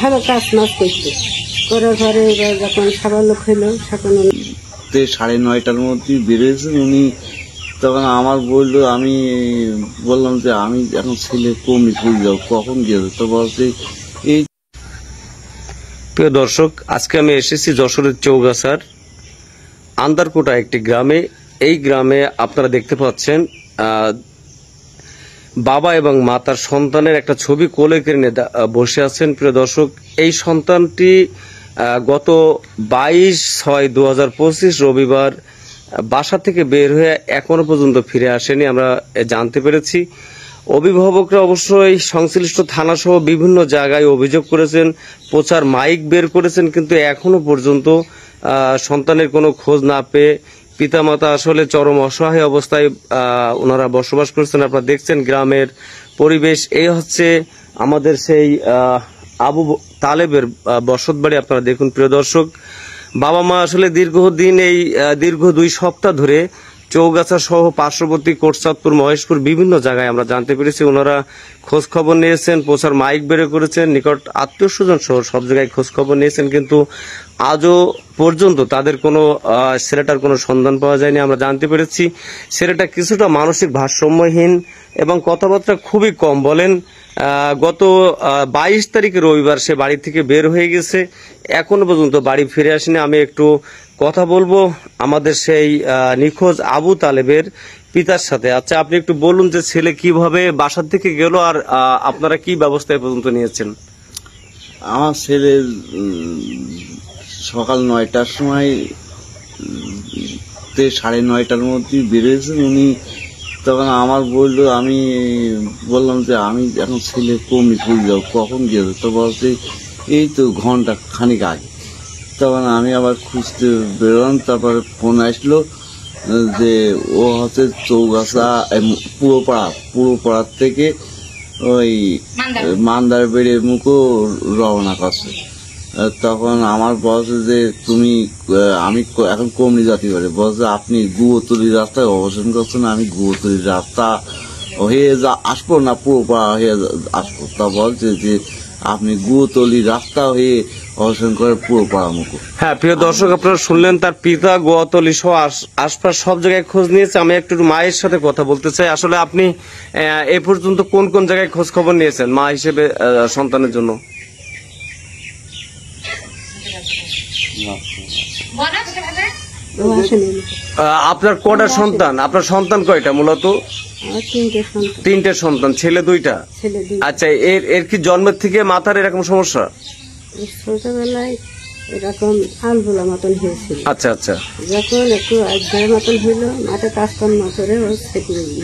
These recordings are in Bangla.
ভালো কাজ মাছ করতো করার পরে এবার যখন সবার লোক হইলো তখন 9:30টার মধ্যে বেরিয়েছেন উনি। তখন আমার বললো, আমি বললাম যে আমি এখন ছেলে কমই খুঁজে যাও, কখন গিয়েছে? তো বলছে এই। প্রিয় দর্শক, আজকে আমি এসেছি যশোরের চৌগাছার আন্দারকোটা একটি গ্রামে। এই গ্রামে আপনারা দেখতে পাচ্ছেন বাবা এবং মা তার সন্তানের একটা ছবি কোলে কেড়ে নিয়ে বসে আছেন। প্রিয় দর্শক, এই সন্তানটি গত 22/6/2025 রবিবার বাসা থেকে বের হয়ে এখনো পর্যন্ত ফিরে আসেনি, আমরা জানতে পেরেছি। অভিভাবকরা অবশ্যই সংশ্লিষ্ট থানা সহ বিভিন্ন জায়গায় অভিযোগ করেছেন, প্রচার মাইক বের করেছেন, কিন্তু এখনো পর্যন্ত সন্তানের কোনো খোঁজ না পেয়ে পিতামাতা আসলে চরম অসহায় অবস্থায় ওনারা বসবাস করছেন। আপনারা দেখছেন গ্রামের পরিবেশ। এই হচ্ছে আমাদের সেই আবু তালেবের বসত বাড়ি। আপনারা দেখুন প্রিয় দর্শক, বাবা মা আসলে দীর্ঘ 2 সপ্তাহ ধরে চৌগাছা সহ পার্শ্ববর্তী কোটচাঁদপুর, মহেশপুর বিভিন্ন জায়গায় আমরা জানতে পেরেছি ওনারা খোঁজ খবর নিয়েছেন, প্রচার মাইক বের করেছেন, নিকট আত্মীয় স্বজন সহ সব জায়গায় খোঁজ খবর নিয়েছেন, কিন্তু আজও পর্যন্ত তাদের কোনো ছেলেটার কোনো সন্ধান পাওয়া যায়নি। আমরা জানতে পেরেছি ছেলেটা কিছুটা মানসিক ভারসাম্যহীন এবং কথাবার্তা খুবই কম বলেন। গত 22 তারিখে রবিবার সে বাড়ি থেকে বের হয়ে গেছে, এখনো পর্যন্ত বাড়ি ফিরে আসেনি। আমি একটু কথা বলবো আমাদের সেই নিখোঁজ আবু তালেবের পিতার সাথে। আচ্ছা, আপনি একটু বলুন যে ছেলে কিভাবে বাসা থেকে গেল আর আপনারা কি ব্যবস্থা পর্যন্ত নিয়েছেন? আমার ছেলে সকাল 9টার সময় 9:30টার মধ্যে বেরিয়েছেন উনি। তখন আমার বললো, আমি বললাম যে আমি এখন ছেলে কমই খুঁজে যাও, কখন গিয়েছে? তো বলছে এই তো ঘন্টা খানিক আগে। তখন আমি আবার খুঁজতে বেরোলাম, তারপরে ফোন আসলো যে ও হচ্ছে চৌগাছা পুরোপাড়ার থেকে ওই মান্দার বেড়ের মুখও রওনা করছে। তখন আমার বলছে যে আমি এখন কমনি জাতি পারি, বলছে আপনি গুয়তলির রাস্তায় অবস্থান করছেন, আমি গুয়তলির রাস্তা হয়ে আসবো না পুরোপাড়া হয়ে আসবো? তা বলছে যে আপনি গুয়তলির রাস্তা হয়ে অবস্থান করে পুরোপাড়া মুখো। হ্যাঁ, প্রিয় দর্শক, আপনারা শুনলেন তার পিতা গোয়াতলি সহ আশপাশ সব জায়গায় খোঁজ নিয়েছে। আমি একটু মায়ের সাথে কথা বলতে চাই। আসলে আপনি এ পর্যন্ত কোন কোন জায়গায় খোঁজ খবর নিয়েছেন মা হিসেবে সন্তানের জন্য? আপনার কয়টা সন্তান? আপনার সন্তান কয়টা? মূলত 3টে সন্তান, ছেলে 2টা। আচ্ছা, এর কি জন্মের থেকে মাথার এরকম সমস্যা? ছোটবেলায় এরকম আলবোলা মতন হয়েছিল। আচ্ছা আচ্ছা, যখন একটু আগ্রহের মতন হইলো, মাঠে কাজকর্ম করে ওর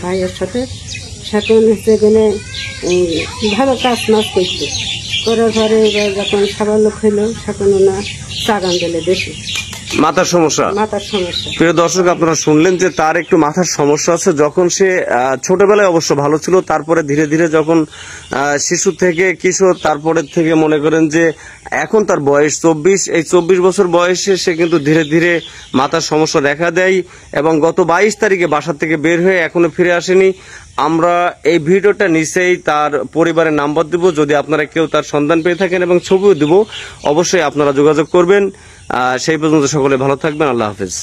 ভাইয়ের সাথে সেখানে সেখানে ভালো কাজ মাছ করতো করার পরে এবার যখন সবার লোক হইলো তখন ওনার চাগান গেলে বেশি মাথার সমস্যা। প্রিয় দর্শক, আপনারা শুনলেন যে তার একটু মাথার সমস্যা আছে। যখন সে ছোটবেলায় অবশ্য ভালো ছিল, তারপরে ধীরে ধীরে যখন শিশু থেকে কিশোর, তারপরে থেকে মনে করেন যে এখন তার বয়স 24, এই 24 বছর বয়সে সে কিন্তু ধীরে ধীরে মাথার সমস্যা দেখা দেয় এবং গত 22 তারিখে বাসা থেকে বের হয়ে এখনো ফিরে আসেনি। আমরা এই ভিডিওটা নিচেই তার পরিবারের নাম্বার দেব, যদি আপনারা কেউ তার সন্ধান পেয়ে থাকেন, এবং ছবিও দেব, অবশ্যই আপনারা যোগাযোগ করবেন। সেই পর্যন্ত সকলে ভালো থাকবেন। আল্লাহ হাফেজ।